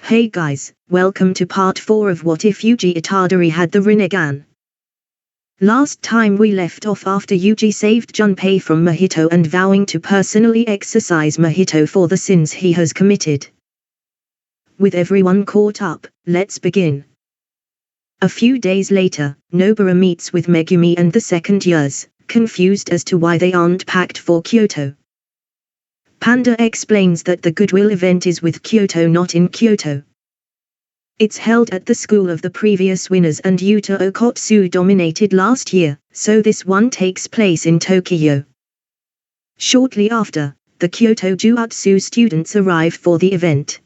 Hey guys, welcome to part 4 of What If Yuji Itadori Had the Rinnegan. Last time we left off after Yuji saved Junpei from Mahito and vowing to personally exorcise Mahito for the sins he has committed. With everyone caught up, let's begin. A few days later, Nobara meets with Megumi and the second years, confused as to why they aren't packed for Kyoto. Panda explains that the Goodwill event is with Kyoto, not in Kyoto. It's held at the school of the previous winners and Yuta Okotsu dominated last year, so this one takes place in Tokyo. Shortly after, the Kyoto Juatsu students arrive for the event.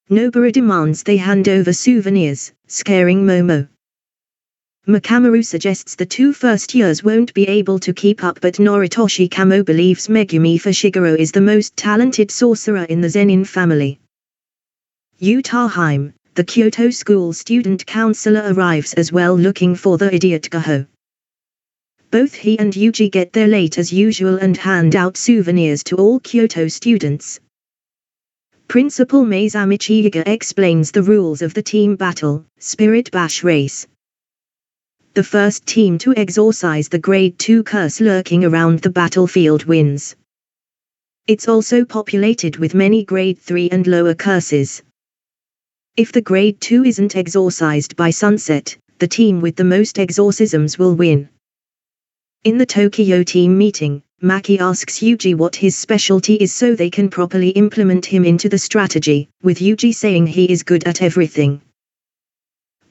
Nobara demands they hand over souvenirs, scaring Momo. Makamaru suggests the two first years won't be able to keep up, but Noritoshi Kamo believes Megumi for Shigeru is the most talented sorcerer in the Zenin family. Utaheim, the Kyoto school student counselor, arrives as well looking for the idiot Gaho. Both he and Yuji get there late as usual and hand out souvenirs to all Kyoto students. Principal Maizamichi Iga explains the rules of the team battle, Spirit Bash race. The first team to exorcise the Grade 2 curse lurking around the battlefield wins. It's also populated with many Grade 3 and lower curses. If the Grade 2 isn't exorcised by sunset, the team with the most exorcisms will win. In the Tokyo team meeting, Maki asks Yuji what his specialty is so they can properly implement him into the strategy, with Yuji saying he is good at everything.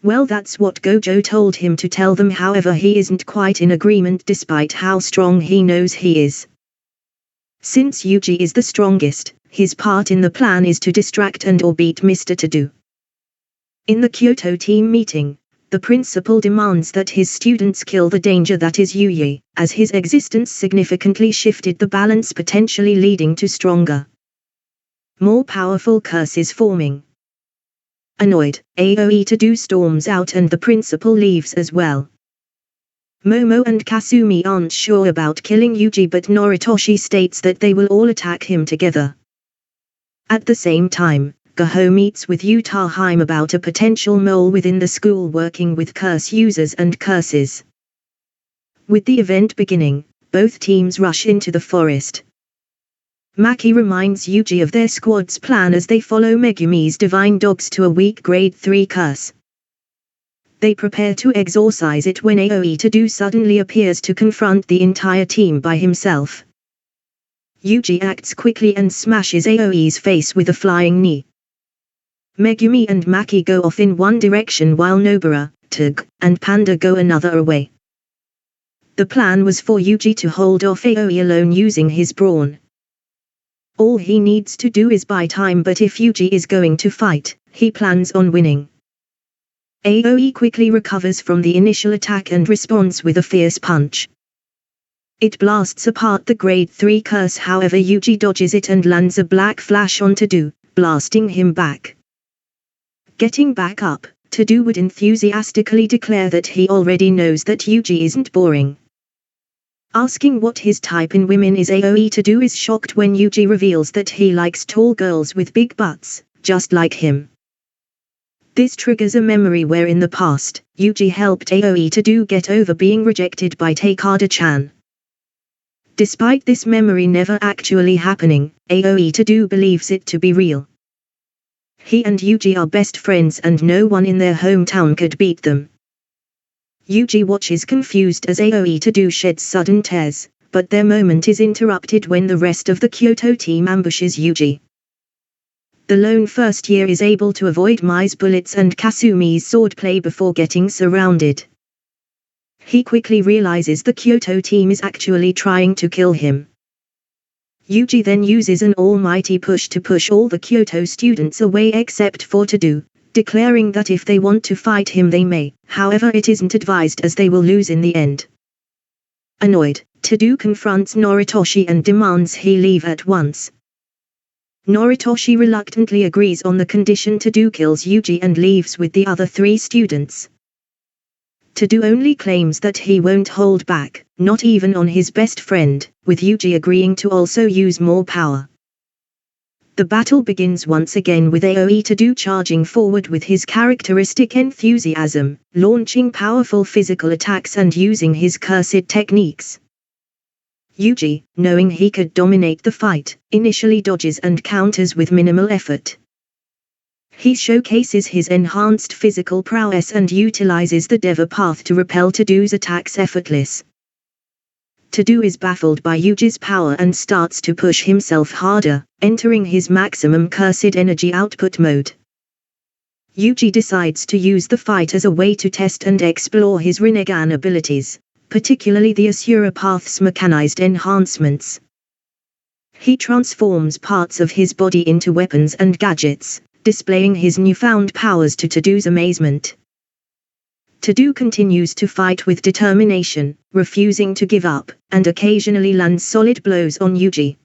Well, that's what Gojo told him to tell them, however he isn't quite in agreement despite how strong he knows he is. Since Yuji is the strongest, his part in the plan is to distract and or beat Mr. Todo. In the Kyoto team meeting, the principal demands that his students kill the danger that is Yuji, as his existence significantly shifted the balance, potentially leading to stronger, more powerful curses forming. Annoyed, Aoi Todo storms out and the principal leaves as well. Momo and Kasumi aren't sure about killing Yuji, but Noritoshi states that they will all attack him together. At the same time, Gaho meets with Utaheim about a potential mole within the school working with curse users and curses. With the event beginning, both teams rush into the forest. Maki reminds Yuji of their squad's plan as they follow Megumi's divine dogs to a weak Grade 3 curse. They prepare to exorcise it when Aoi Todo suddenly appears to confront the entire team by himself. Yuji acts quickly and smashes Aoi's face with a flying knee. Megumi and Maki go off in one direction while Nobara, Tug, and Panda go another away. The plan was for Yuji to hold off Aoi alone using his brawn. All he needs to do is buy time, but if Yuji is going to fight, he plans on winning. Aoi quickly recovers from the initial attack and responds with a fierce punch. It blasts apart the Grade 3 curse, however Yuji dodges it and lands a black flash on Todo, blasting him back. Getting back up, Todo would enthusiastically declare that he already knows that Yuji isn't boring. Asking what his type in women is, Aoi Todo is shocked when Yuji reveals that he likes tall girls with big butts, just like him. This triggers a memory where in the past, Yuji helped Aoi Todo get over being rejected by Takada-chan. Despite this memory never actually happening, Aoi Todo believes it to be real. He and Yuji are best friends and no one in their hometown could beat them. Yuji watches confused as Aoi Todo sheds sudden tears, but their moment is interrupted when the rest of the Kyoto team ambushes Yuji. The lone first year is able to avoid Mai's bullets and Kasumi's swordplay before getting surrounded. He quickly realizes the Kyoto team is actually trying to kill him. Yuji then uses an almighty push to push all the Kyoto students away except for Todo, declaring that if they want to fight him they may, however it isn't advised as they will lose in the end. Annoyed, Todo confronts Noritoshi and demands he leave at once. Noritoshi reluctantly agrees on the condition Todo kills Yuji and leaves with the other 3 students. Todo only claims that he won't hold back, not even on his best friend, with Yuji agreeing to also use more power. The battle begins once again with Todo charging forward with his characteristic enthusiasm, launching powerful physical attacks and using his cursed techniques. Yuji, knowing he could dominate the fight, initially dodges and counters with minimal effort. He showcases his enhanced physical prowess and utilizes the Deva path to repel Todo's attacks effortless. Todo is baffled by Yuji's power and starts to push himself harder, entering his maximum cursed energy output mode. Yuji decides to use the fight as a way to test and explore his Rinnegan abilities, particularly the Asura Path's mechanized enhancements. He transforms parts of his body into weapons and gadgets, displaying his newfound powers to Todo's amazement. Todo continues to fight with determination, refusing to give up, and occasionally lands solid blows on Yuji.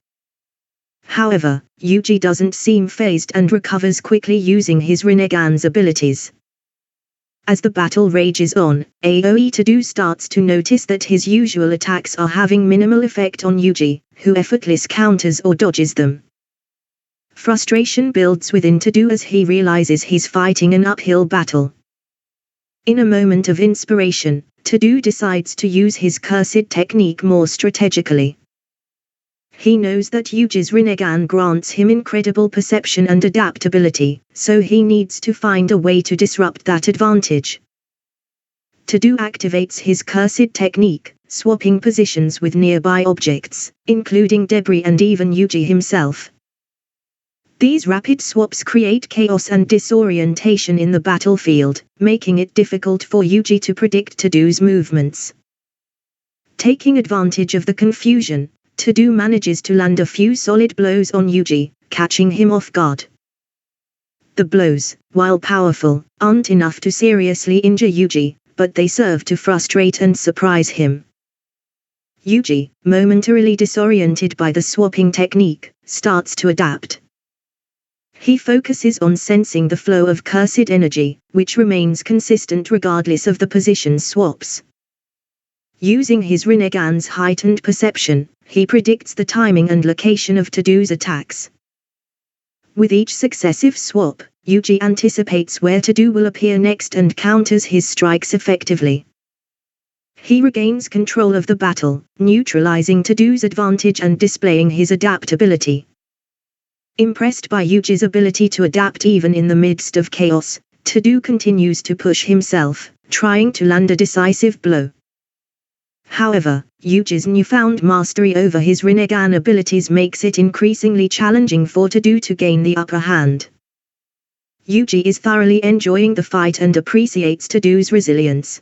However, Yuji doesn't seem fazed and recovers quickly using his Rinnegan's abilities. As the battle rages on, Todo starts to notice that his usual attacks are having minimal effect on Yuji, who effortlessly counters or dodges them. Frustration builds within Todo as he realizes he's fighting an uphill battle. In a moment of inspiration, Todo decides to use his cursed technique more strategically. He knows that Yuji's Rinnegan grants him incredible perception and adaptability, so he needs to find a way to disrupt that advantage. Todo activates his cursed technique, swapping positions with nearby objects, including debris and even Yuji himself. These rapid swaps create chaos and disorientation in the battlefield, making it difficult for Yuji to predict Todo's movements. Taking advantage of the confusion, Todo manages to land a few solid blows on Yuji, catching him off guard. The blows, while powerful, aren't enough to seriously injure Yuji, but they serve to frustrate and surprise him. Yuji, momentarily disoriented by the swapping technique, starts to adapt. He focuses on sensing the flow of cursed energy, which remains consistent regardless of the position swaps. Using his Rinnegan's heightened perception, he predicts the timing and location of Todo's attacks. With each successive swap, Yuji anticipates where Todo will appear next and counters his strikes effectively. He regains control of the battle, neutralizing Todo's advantage and displaying his adaptability. Impressed by Yuji's ability to adapt even in the midst of chaos, Todo continues to push himself, trying to land a decisive blow. However, Yuji's newfound mastery over his Rinnegan abilities makes it increasingly challenging for Todo to gain the upper hand. Yuji is thoroughly enjoying the fight and appreciates Todo's resilience.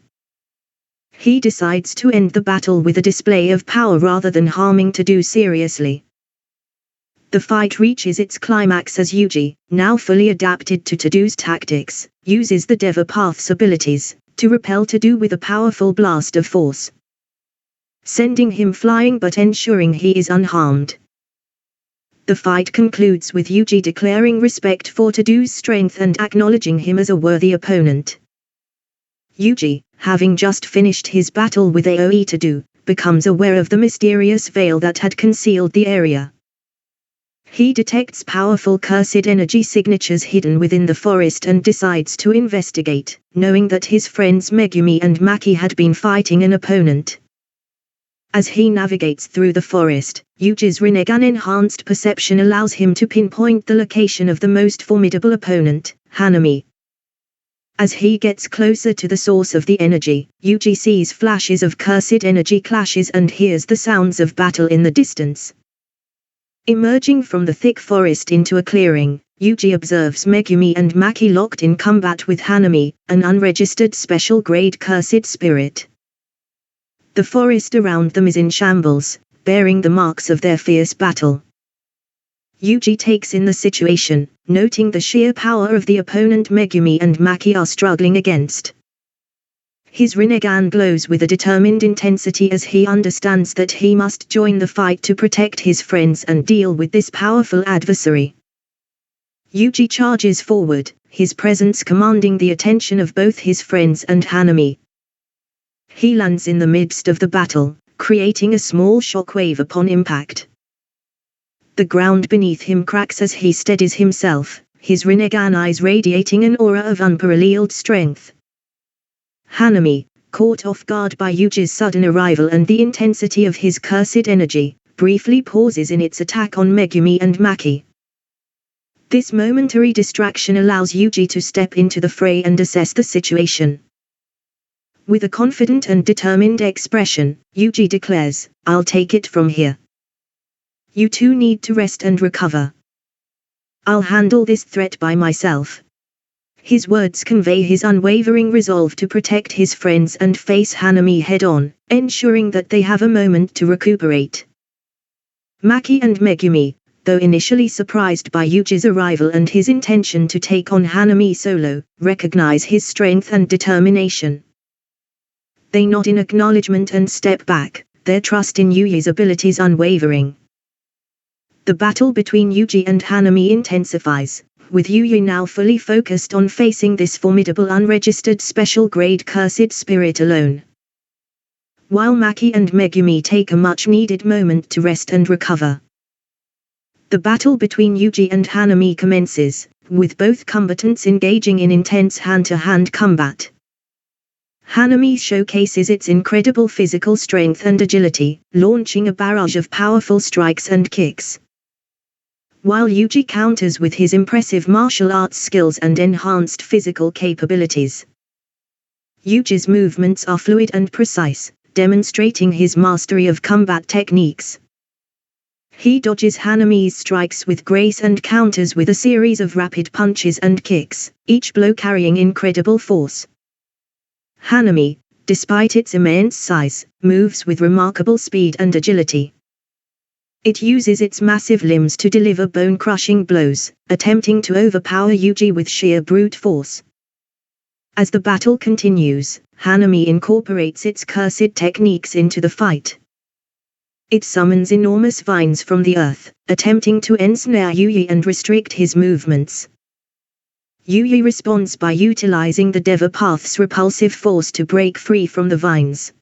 He decides to end the battle with a display of power rather than harming Todo seriously. The fight reaches its climax as Yuji, now fully adapted to Todo's tactics, uses the Deva Path's abilities, to repel Todo with a powerful blast of force, sending him flying but ensuring he is unharmed. The fight concludes with Yuji declaring respect for Todo's strength and acknowledging him as a worthy opponent. Yuji, having just finished his battle with Todo, becomes aware of the mysterious veil that had concealed the area. He detects powerful cursed energy signatures hidden within the forest and decides to investigate, knowing that his friends Megumi and Maki had been fighting an opponent. As he navigates through the forest, Yuji's Rinnegan enhanced perception allows him to pinpoint the location of the most formidable opponent, Hanami. As he gets closer to the source of the energy, Yuji sees flashes of cursed energy clashes and hears the sounds of battle in the distance. Emerging from the thick forest into a clearing, Yuji observes Megumi and Maki locked in combat with Hanami, an unregistered special-grade cursed spirit. The forest around them is in shambles, bearing the marks of their fierce battle. Yuji takes in the situation, noting the sheer power of the opponent Megumi and Maki are struggling against. His Rinnegan glows with a determined intensity as he understands that he must join the fight to protect his friends and deal with this powerful adversary. Yuji charges forward, his presence commanding the attention of both his friends and Hanami. He lands in the midst of the battle, creating a small shockwave upon impact. The ground beneath him cracks as he steadies himself, his Rinnegan eyes radiating an aura of unparalleled strength. Hanami, caught off guard by Yuji's sudden arrival and the intensity of his cursed energy, briefly pauses in its attack on Megumi and Maki. This momentary distraction allows Yuji to step into the fray and assess the situation. With a confident and determined expression, Yuji declares, "I'll take it from here. You two need to rest and recover. I'll handle this threat by myself." His words convey his unwavering resolve to protect his friends and face Hanami head-on, ensuring that they have a moment to recuperate. Maki and Megumi, though initially surprised by Yuji's arrival and his intention to take on Hanami solo, recognize his strength and determination. They nod in acknowledgement and step back, their trust in Yuji's abilities unwavering. The battle between Yuji and Hanami intensifies, with Yuji now fully focused on facing this formidable unregistered special grade cursed spirit alone. While Maki and Megumi take a much-needed moment to rest and recover. The battle between Yuji and Hanami commences, with both combatants engaging in intense hand-to-hand combat. Hanami showcases its incredible physical strength and agility, launching a barrage of powerful strikes and kicks. While Yuji counters with his impressive martial arts skills and enhanced physical capabilities. Yuji's movements are fluid and precise, demonstrating his mastery of combat techniques. He dodges Hanami's strikes with grace and counters with a series of rapid punches and kicks, each blow carrying incredible force. Hanami, despite its immense size, moves with remarkable speed and agility. It uses its massive limbs to deliver bone-crushing blows, attempting to overpower Yuji with sheer brute force. As the battle continues, Hanami incorporates its cursed techniques into the fight. It summons enormous vines from the earth, attempting to ensnare Yuji and restrict his movements. Yuji responds by utilizing the Deva Path's repulsive force to break free from the vines.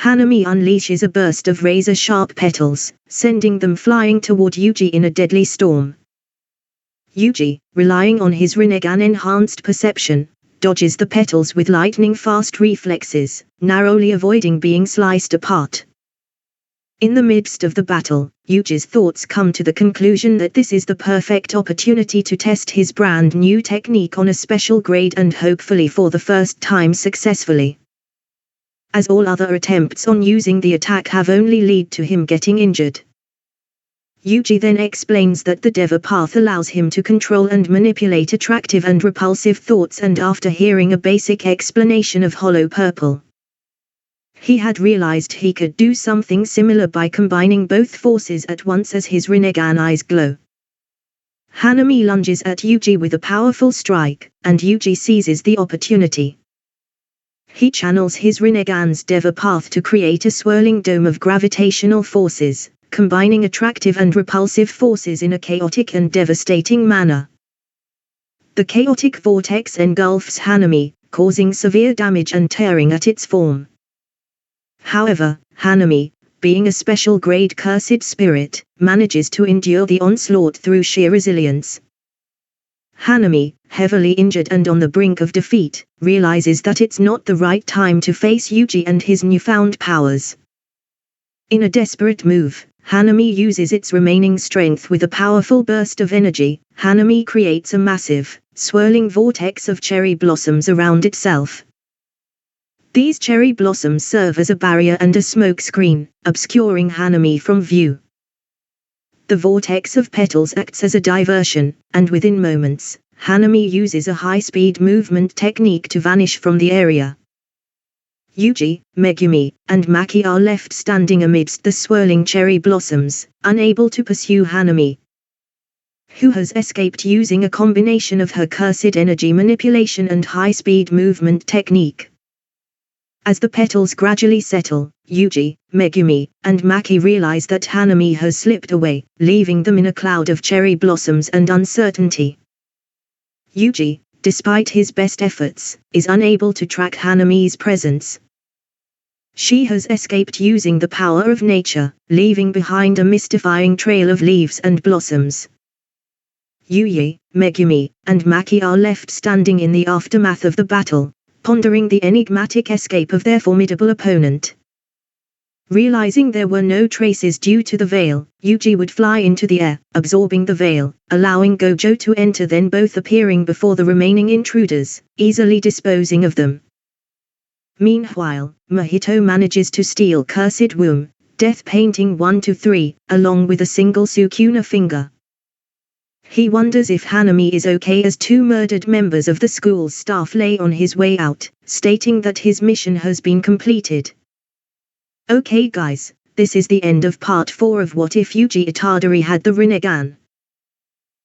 Hanami unleashes a burst of razor-sharp petals, sending them flying toward Yuji in a deadly storm. Yuji, relying on his Rinnegan-enhanced perception, dodges the petals with lightning-fast reflexes, narrowly avoiding being sliced apart. In the midst of the battle, Yuji's thoughts come to the conclusion that this is the perfect opportunity to test his brand new technique on a special grade and hopefully for the first time successfully. As all other attempts on using the attack have only led to him getting injured. Yuji then explains that the Deva Path allows him to control and manipulate attractive and repulsive thoughts, and after hearing a basic explanation of hollow purple, he had realized he could do something similar by combining both forces at once as his Rinnegan eyes glow. Hanami lunges at Yuji with a powerful strike, and Yuji seizes the opportunity. He channels his Rinnegan's Deva Path to create a swirling dome of gravitational forces, combining attractive and repulsive forces in a chaotic and devastating manner. The chaotic vortex engulfs Hanami, causing severe damage and tearing at its form. However, Hanami, being a special grade cursed spirit, manages to endure the onslaught through sheer resilience. Hanami, heavily injured and on the brink of defeat, realizes that it's not the right time to face Yuji and his newfound powers. In a desperate move, Hanami uses its remaining strength with a powerful burst of energy. Hanami creates a massive, swirling vortex of cherry blossoms around itself. These cherry blossoms serve as a barrier and a smokescreen, obscuring Hanami from view. The vortex of petals acts as a diversion, and within moments, Hanami uses a high-speed movement technique to vanish from the area. Yuji, Megumi, and Maki are left standing amidst the swirling cherry blossoms, unable to pursue Hanami, who has escaped using a combination of her cursed energy manipulation and high-speed movement technique. As the petals gradually settle, Yuji, Megumi, and Maki realize that Hanami has slipped away, leaving them in a cloud of cherry blossoms and uncertainty. Yuji, despite his best efforts, is unable to track Hanami's presence. She has escaped using the power of nature, leaving behind a mystifying trail of leaves and blossoms. Yuji, Megumi, and Maki are left standing in the aftermath of the battle, pondering the enigmatic escape of their formidable opponent. Realizing there were no traces due to the veil, Yuji would fly into the air, absorbing the veil, allowing Gojo to enter, then both appearing before the remaining intruders, easily disposing of them. Meanwhile, Mahito manages to steal Cursed Womb, Death Painting 1-3, along with a single Sukuna finger. He wonders if Hanami is okay as two murdered members of the school's staff lay on his way out, stating that his mission has been completed. Okay guys, this is the end of part 4 of What If Yuji Itadori Had the Rinnegan.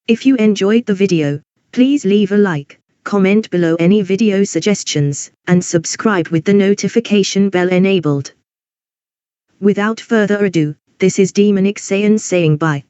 If you enjoyed the video, please leave a like, comment below any video suggestions, and subscribe with the notification bell enabled. Without further ado, this is Demonic Saiyan saying bye.